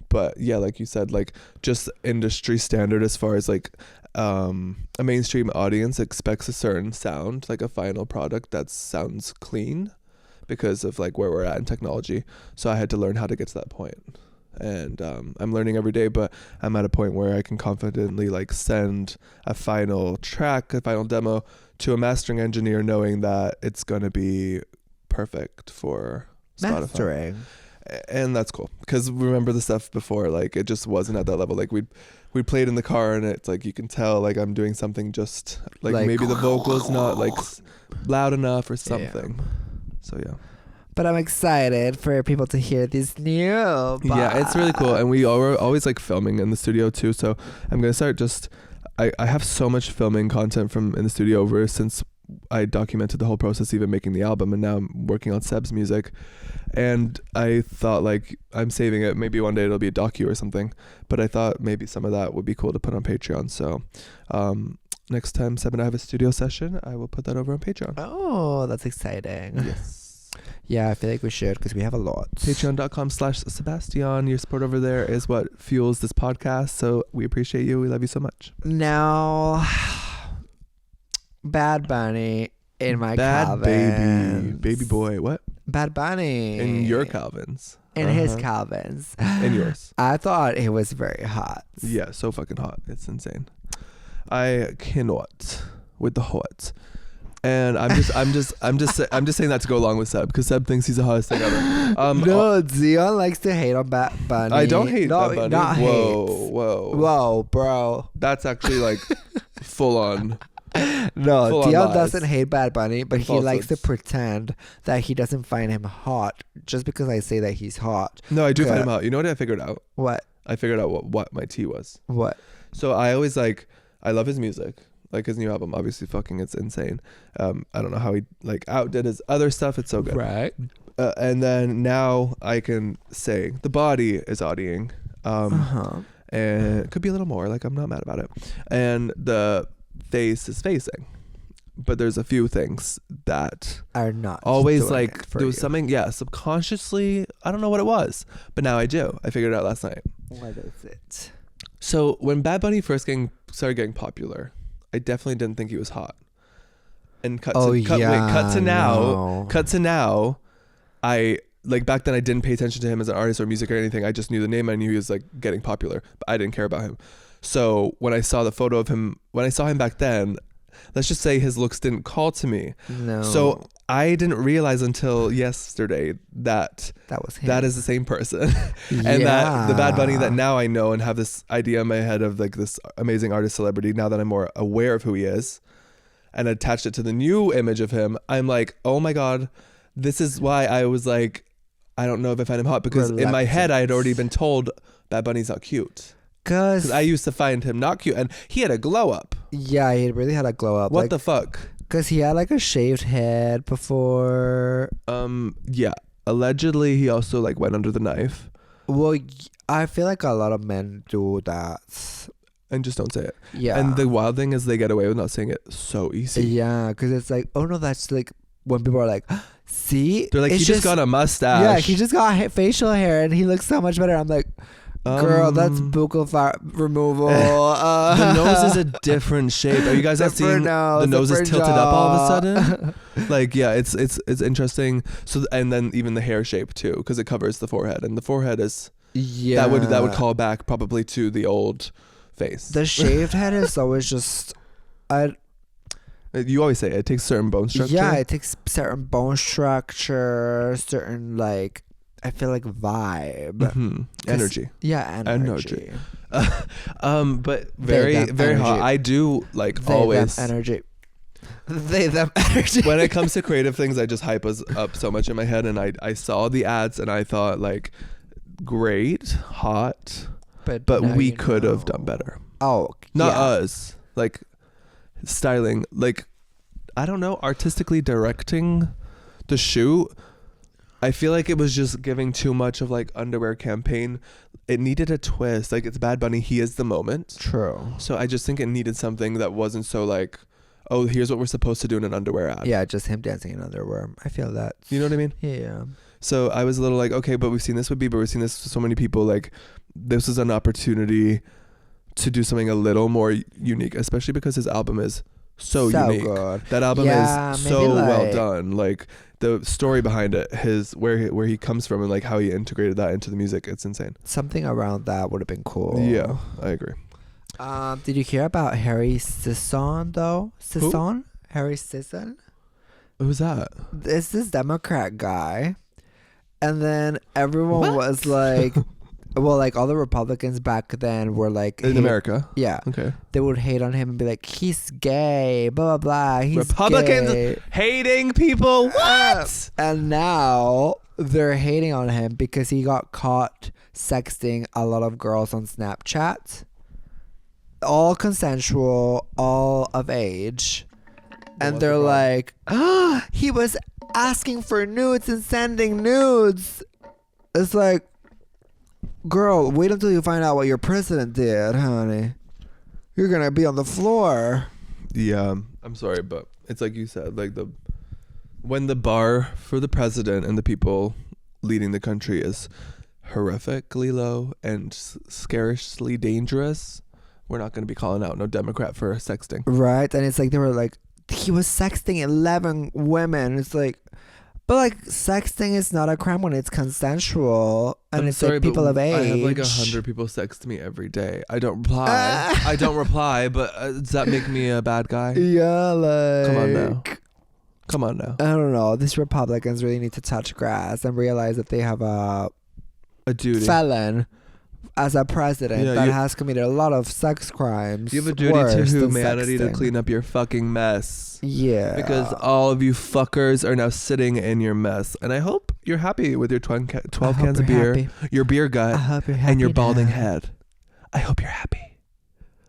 But yeah, like you said, like, just industry standard as far as like a mainstream audience expects a certain sound, like a final product that sounds clean because of like where we're at in technology. So I had to learn how to get to that point. And I'm learning every day, but I'm at a point where I can confidently like send a final track, a final demo to a mastering engineer, knowing that it's going to be perfect for mastering. Spotify. And that's cool, because remember the stuff before, like, it just wasn't at that level. Like, we played in the car, and it's like you can tell like I'm doing something, just like maybe the vocal's not like loud enough or something. Yeah. So yeah. But I'm excited for people to hear these new vibes. Yeah, it's really cool. And we are always like filming in the studio too. So I'm going to start I have so much filming content from in the studio over since I documented the whole process, even making the album. And now I'm working on Sebb's music. And I thought like I'm saving it. Maybe one day it'll be a docu or something. But I thought maybe some of that would be cool to put on Patreon. So next time Sebb and I have a studio session, I will put that over on Patreon. Oh, that's exciting. Yes. Yeah, I feel like we should, because we have a lot. Patreon.com/Sebastian. Your support over there is what fuels this podcast. So we appreciate you. We love you so much. Now, Bad Bunny in my Calvins. Baby boy. What? Bad Bunny. In your Calvins. In his Calvins. In yours. I thought it was very hot. Yeah, so fucking hot. It's insane. I cannot with the hot. And I'm just saying that to go along with Sebb, because Sebb thinks he's the hottest thing ever. No, Dion likes to hate on Bad Bunny. I don't hate Bad Bunny. Not whoa, bro. That's actually like full on No, Full on Dion lies. doesn't hate Bad Bunny, but he likes to Falsehoods. pretend that he doesn't find him hot just because I say that he's hot. No, I do find Okay. him out. You know what I figured out? What? I figured out what my tea was. What? So I always I love his music. Like his new album, obviously fucking it's insane. I don't know how he outdid his other stuff. It's so good. Right. And then now I can say the body is audying. And it could be a little more. Like I'm not mad about it. And the face is facing. But there's a few things that Are not always doing it for there was you. something, subconsciously, I don't know what it was, but now I do. I figured it out last night. What is it? So when Bad Bunny first started getting popular, I definitely didn't think he was hot. And cut to now, I back then I didn't pay attention to him as an artist or music or anything. I just knew the name. I knew he was getting popular, but I didn't care about him. So when I saw the photo of him, when I saw him back then, let's just say his looks didn't call to me. No. So I didn't realize until yesterday that was him. that is the same person. And that the Bad Bunny that now I know and have this idea in my head of this amazing artist celebrity, now that I'm more aware of who he is and attached it to the new image of him, I'm like, oh my God, this is why I was like, I don't know if I find him hot, because in my head I had already been told Bad Bunny's not cute. Because I used to find him not cute, and he had a glow up. Yeah, he really had a glow up. What the fuck? Because he had a shaved head before. Yeah. Allegedly, he also went under the knife. Well, I feel like a lot of men do that. And just don't say it. Yeah. And the wild thing is they get away with not saying it so easy. Yeah, because it's oh no, that's when people are like, see? They're like, he just got a mustache. Yeah, he just got facial hair and he looks so much better. I'm like, girl, that's buccal fat removal. The nose is a different shape. Are you guys not seeing the nose is tilted up all of a sudden? It's interesting. So and then even the hair shape too, because it covers the forehead, and the forehead is that would call back probably to the old face. The shaved head is always just you always say it takes certain bone structure. Yeah, it takes certain bone structure, certain I feel vibe. Mm-hmm. Energy. Yeah, energy. But very, very hot. I do always energy. They them energy. When it comes to creative things, I just hype us up so much in my head, and I saw the ads and I thought great, hot, but we could have done better. Oh, not us. Styling, I don't know, artistically directing the shoot. I feel like it was just giving too much of underwear campaign. It needed a twist. It's Bad Bunny. He is the moment. True. So I just think it needed something that wasn't so oh, here's what we're supposed to do in an underwear ad. Yeah, just him dancing in underwear. I feel that. You know what I mean? Yeah. So I was a little okay, but we've seen this with Bieber. We've seen this with so many people. This is an opportunity to do something a little more unique, especially because his album is so unique. Good. That album is so well done. The story behind it, where he comes from, and how he integrated that into the music, it's insane. Something around that would have been cool. Yeah, I agree. Did you hear about Harry Sisson though? Sisson? Harry Sisson? Who's that? It's this Democrat guy. And then everyone was well, all the Republicans back then were in America. Yeah. Okay. They would hate on him and be like, he's gay, blah, blah, blah. He's Republicans gay. hating people. What? And now they're hating on him because he got caught sexting a lot of girls on Snapchat. All consensual, all of age. And they're like, he was asking for nudes and sending nudes. It's girl, wait until you find out what your president did, honey. You're gonna be on the floor. Yeah, I'm sorry, but it's like you said, when the bar for the president and the people leading the country is horrifically low and scarcely dangerous, we're not gonna be calling out no Democrat for sexting. Right, and it's they were he was sexting 11 women. It's but sexting is not a crime when it's consensual and I'm it's sorry, people of age. I have 100 people sext me every day. I don't reply. I don't reply, but does that make me a bad guy? Yeah, Come on now. I don't know. These Republicans really need to touch grass and realize that they have a duty. felon as a president that has committed a lot of sex crimes. You have a duty to humanity to clean up your fucking mess. Yeah. Because all of you fuckers are now sitting in your mess. And I hope you're happy with your 12 cans of beer, your beer gut, and your balding head. I hope you're happy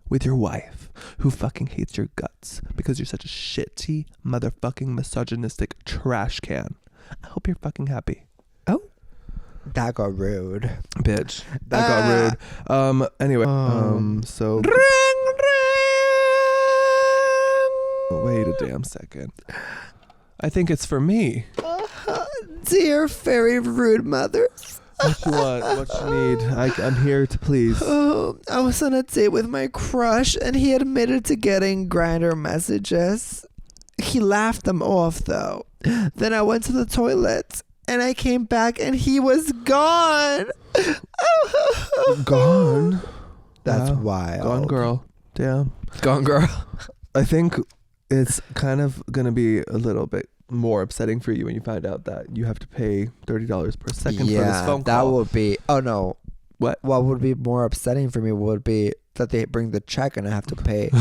with your wife who fucking hates your guts because you're such a shitty motherfucking misogynistic trash can. I hope you're fucking happy. Oh. That got rude. Bitch. That got rude. Anyway. So. Ring, ring. Wait a damn second. I think it's for me. Dear very rude mother. What you want? What you need? I'm here to please. I was on a date with my crush and he admitted to getting Grindr messages. He laughed them off though. Then I went to the toilet and I came back and he was gone. Gone? That's wild. Gone girl. Damn. Gone girl. I think it's kind of going to be a little bit more upsetting for you when you find out that you have to pay $30 per second for this phone call. That would be... Oh, no. What? What would be more upsetting for me would be that they bring the check and I have to pay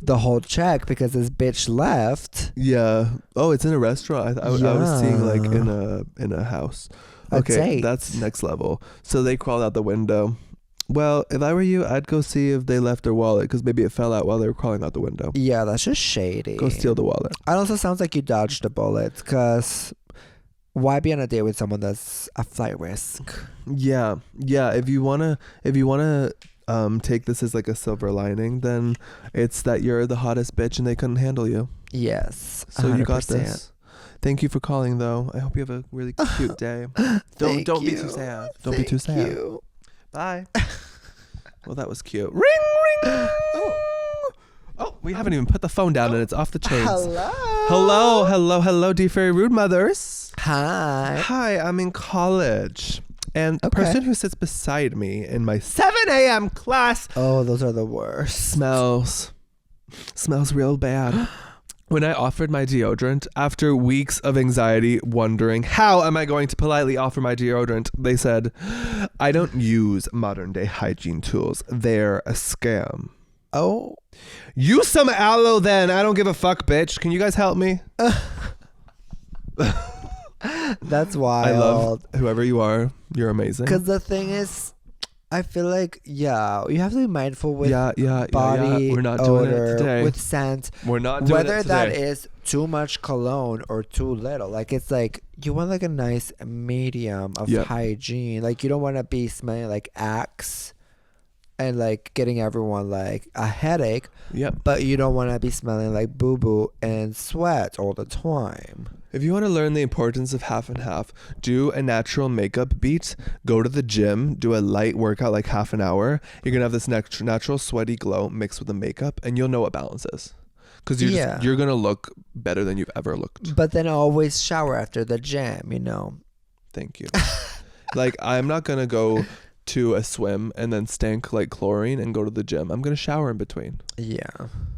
the whole check because this bitch left. Yeah. Oh, it's in a restaurant. I was seeing like in a house. Okay, that's next level. So they crawled out the window. Well, if I were you, I'd go see if they left their wallet because maybe it fell out while they were crawling out the window. Yeah, that's just shady. Go steal the wallet. It also sounds like you dodged a bullet because why be on a date with someone that's a flight risk? Yeah. If you wanna take this as like a silver lining, then it's that you're the hottest bitch and they couldn't handle you. Yes. 100%. So you got this. Thank you for calling though. I hope you have a really cute day. Don't be too sad. Don't be too sad. You. Bye. Well, that was cute. Ring, ring. Oh, we haven't even put the phone down and it's off the chains. Hello, dear fairy rude mothers. Hi, I'm in college. And the person who sits beside me in my 7 a.m. class. Oh, those are the worst. Smells real bad. When I offered my deodorant, after weeks of anxiety, wondering how am I going to politely offer my deodorant, they said, I don't use modern day hygiene tools. They're a scam. Oh. Use some aloe then. I don't give a fuck, bitch. Can you guys help me? That's wild. I love whoever you are. You're amazing. Because the thing is, I feel like, you have to be mindful with body We're not odor, doing it today. with scent. We're not doing whether it today. that is too much cologne or too little. Like, it's like, you want like a nice medium of hygiene. Like, you don't want to be smelling like Axe and like getting everyone like a headache. Yep. But you don't want to be smelling like boo-boo and sweat all the time. If you want to learn the importance of half and half, do a natural makeup beat, go to the gym, do a light workout like half an hour. You're going to have this natural sweaty glow mixed with the makeup and you'll know what balance is. Because you're going to look better than you've ever looked. But then always shower after the gym, you know. Thank you. Like, I'm not going to go to a swim and then stank like chlorine and go to the gym. I'm going to shower in between. Yeah.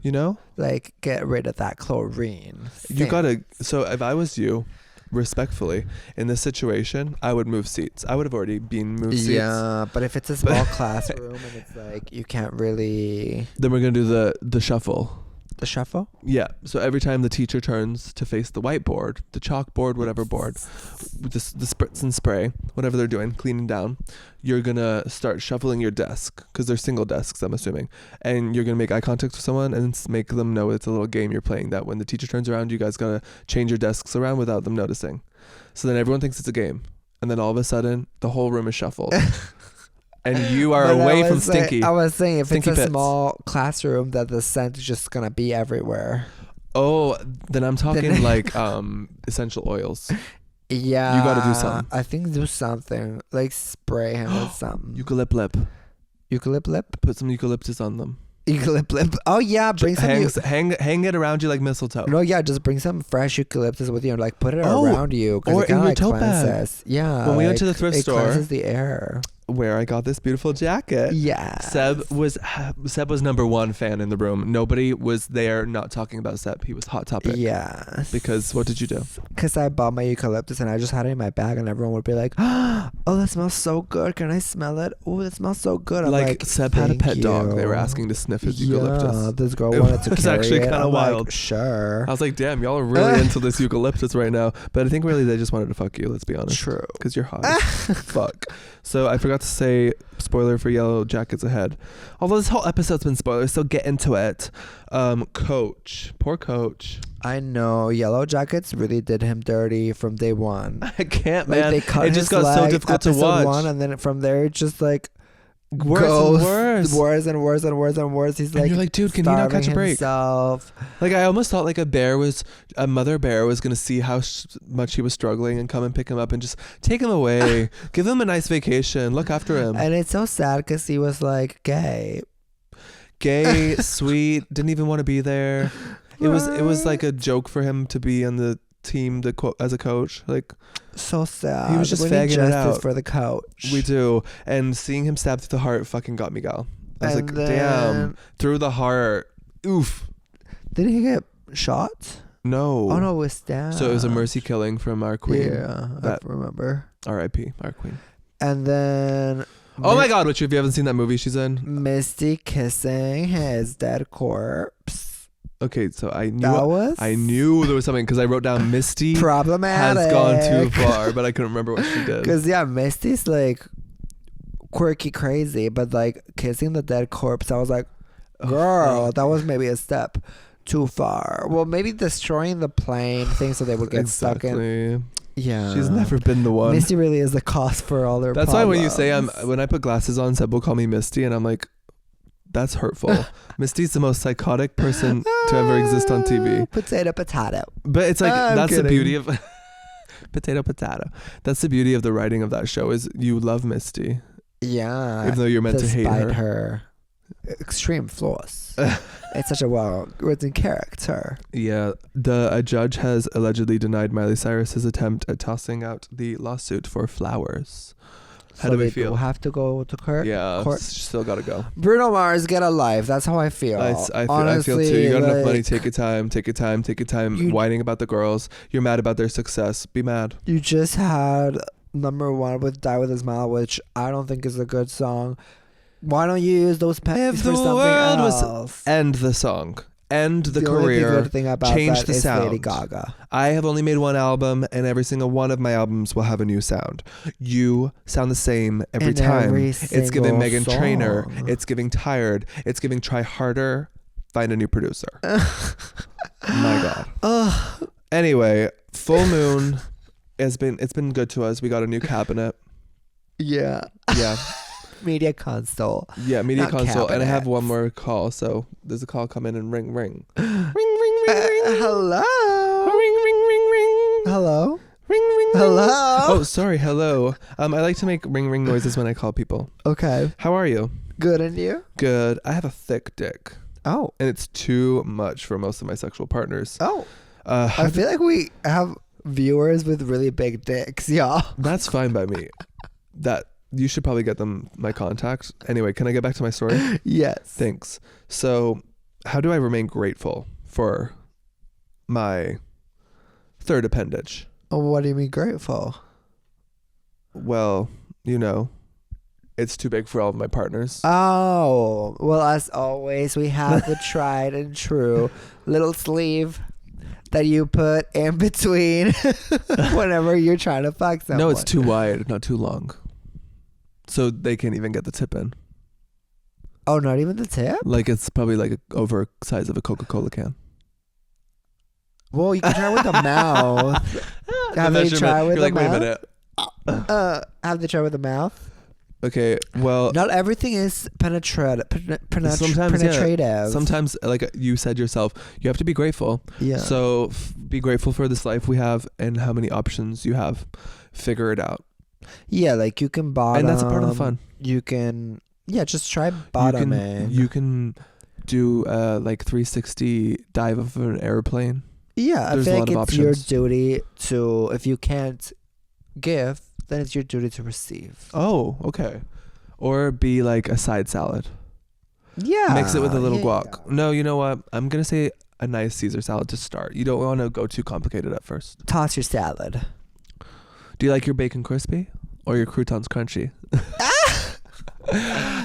You know? Like, get rid of that chlorine. You gotta. So if I was you, respectfully, in this situation, I would move seats. I would have already been moved seats. Yeah, but if it's a small classroom and it's like, you can't really... Then we're going to do the shuffle. The shuffle? Yeah. So every time the teacher turns to face the whiteboard, the chalkboard, whatever board, the spritz and spray, whatever they're doing, cleaning down, you're going to start shuffling your desk because they're single desks, I'm assuming. And you're going to make eye contact with someone and make them know it's a little game you're playing that when the teacher turns around, you guys got to change your desks around without them noticing. So then everyone thinks it's a game. And then all of a sudden, the whole room is shuffled. And you are away from stinky. I was saying, if it's a pits. Small classroom, that the scent is just going to be everywhere. Oh, then I'm talking like essential oils. Yeah. You got to do something. I think do something. Like spray him with something. Eucalyptus. Put some eucalyptus on them. Eucalyptus. Oh, yeah. Bring some. Hang it around you like mistletoe. No, yeah. Just bring some fresh eucalyptus with you and like put it around you. Or it in your like tote cleanses. bag. Yeah. When we went to the thrift store. It cleanses the air. where I got this beautiful jacket. Yeah. Sebb was number one fan in the room. Nobody was there not talking about Sebb. He was hot topic. Yeah. Because what did you do? Because I bought my eucalyptus and I just had it in my bag, and everyone would be like, "Oh, that smells so good. Can I smell it? Oh, that smells so good." I'm like, Sebb had a pet "Thank dog. you." They were asking to sniff his Yeah, eucalyptus. this girl wanted to It was carry actually it. kind of I'm wild. Like, sure. I was like, damn, y'all are really into this eucalyptus right now. But I think really they just wanted to fuck you. Let's be honest. True. Because you're hot. Fuck. So I forgot to say, spoiler for Yellow Jackets ahead. Although this whole episode's been spoilers, so get into it. Coach. Poor Coach. I know. Yellow Jackets really did him dirty from day one. I can't, Like, man. they cut It just his got so leg difficult to episode watch. 1, and then from there it just like Worse goes and worse. worse and worse and worse and worse. He's And like, you're like, dude, can you not catch a break? Himself. Like, I almost thought like a mother bear was going to see how much he was struggling and come and pick him up and just take him away. Give him a nice vacation. Look after him. And it's so sad because he was like gay. Gay, sweet, didn't even want to be there. It was like a joke for him to be on the team as a coach. Like, so sad. He was just We need fagging it justice out. for the coach. we do. And seeing him stabbed through the heart fucking got me, gal. I was And like, then- damn. Through the heart. Oof. Did he get shot? No. Oh no, it was stabbed. So it was a mercy killing from our queen. Yeah, That- I remember. R.I.P. our queen. And then Oh my God, which if you haven't seen that movie she's in. Misty kissing his dead corpse. Okay, so I That knew there was something because I wrote down Misty problematic. has gone too far, but I couldn't remember what she did. Because yeah, Misty's like quirky, crazy, but like kissing the dead corpse, I was like, girl, that was maybe a step too far. Well, maybe destroying the plane thing so they would get stuck in. Yeah, She's never been the one. Misty really is the cause for all their. That's why when you say problems. when I put glasses on, Seb will call me Misty, and I'm like, that's hurtful. Misty's the most psychotic person to ever exist on TV. Potato. But it's like I'm that's kidding. the beauty of potato. That's the beauty of the writing of that show is you love Misty, Yeah, even though you're meant to hate despite her. extreme flaws. It's such a well-written character. Yeah, a judge has allegedly denied Miley Cyrus's attempt at tossing out the lawsuit for flowers. How do we feel? We'll have to go to court. Yeah, court. still gotta go. Bruno Mars, get a life. That's how I feel. I feel too. You got enough money. like, Take your time. You- Whining about the girls. You're mad about their success. Be mad. You just had number 1 with "Die with a Smile," which I don't think is a good song. Why don't you use those pennies If for the something world was- else? End the song. End the only career. good thing about Change that the is Lady sound. Gaga. I have only made one album, and every single one of my albums will have a new sound. You sound the same every In time. every It's giving single Megan Trainor. song. It's giving Tired. It's giving Try Harder. Find a new producer. My God. Anyway, full moon it's been good to us. We got a new cabinet. Yeah. Yeah. Media console. Yeah, media Not console. And I have cabinet. one more call, so there's a call come in and ring. Ring, ring, ring. Hello. Ring. Hello. Ring. Hello. Oh, sorry. Hello. I like to make ring noises when I call people. Okay. How are you? Good, and you? Good. I have a thick dick, Oh. and it's too much for most of my sexual partners. Oh. I feel like we have viewers with really big dicks, y'all. That's fine by me. That you should probably get them my contact. Anyway, can I get back to my story? Yes. Thanks. So, how do I remain grateful for my third appendage? Oh, what do you mean grateful? Well, it's too big for all of my partners. Oh, well, as always, we have the tried and true little sleeve that you put in between whenever you're trying to fuck someone. No, it's too wide, not too long. So they can't even get the tip in. Oh, not even the tip? Like it's probably like over size of a Coca-Cola can. Well, you can try with the mouth. Have they tried with You're the like, wait a mouth? minute. Have they tried with the mouth? Okay, well, Not everything is penetrative. sometimes, like you said yourself, you have to be grateful. Yeah. So be grateful for this life we have and how many options you have. Figure it out. Yeah, like you can bottom. And that's a part of the fun. You can, just try bottoming. You can do like 360 dive of an airplane. Yeah, There's I a feel lot like of it's your options. duty to, if you can't give, then it's your duty to receive. Oh, okay. or be like a side salad. Yeah. Mix it with a little guac. Yeah. No, you know what? I'm going to say a nice Caesar salad to start. You don't want to go too complicated at first. Toss your salad. Do you like your bacon crispy or your croutons crunchy?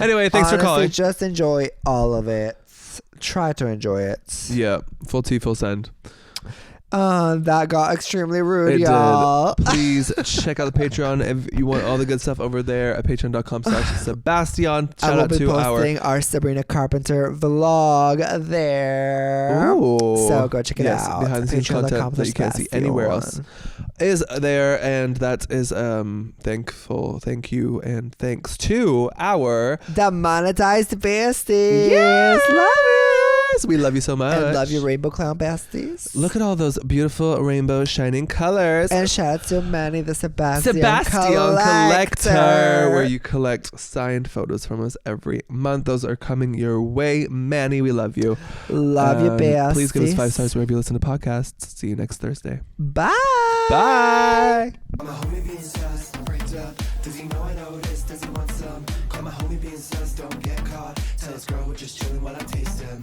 Anyway, thanks for calling. Just enjoy all of it. Try to enjoy it. Yeah, full tea, full send. That got extremely rude, It y'all. did. Please check out the Patreon if you want all the good stuff over there at patreon.com/Sebastian. Shout out to I will be posting our Sabrina Carpenter vlog there. Ooh. So go check it out. Behind the scenes content that you can't see anywhere else is there, and that is thank you and thanks to our demonetized besties. Yes. Love it. We love you so much. And love your rainbow clown besties. Look at all those beautiful rainbow shining colors. And shout out to Manny the Sebastian Collector, where you collect signed photos from us every month. Those are coming your way. Manny, we love you. Love you, besties. Please give us 5 stars wherever you listen to podcasts. See you next Thursday. Bye. Bye. My homie being sus, freaked up. Does he know I noticed? Does he want some? Call my homie being sus, don't get caught. Tell his girl we're just chilling while I taste him.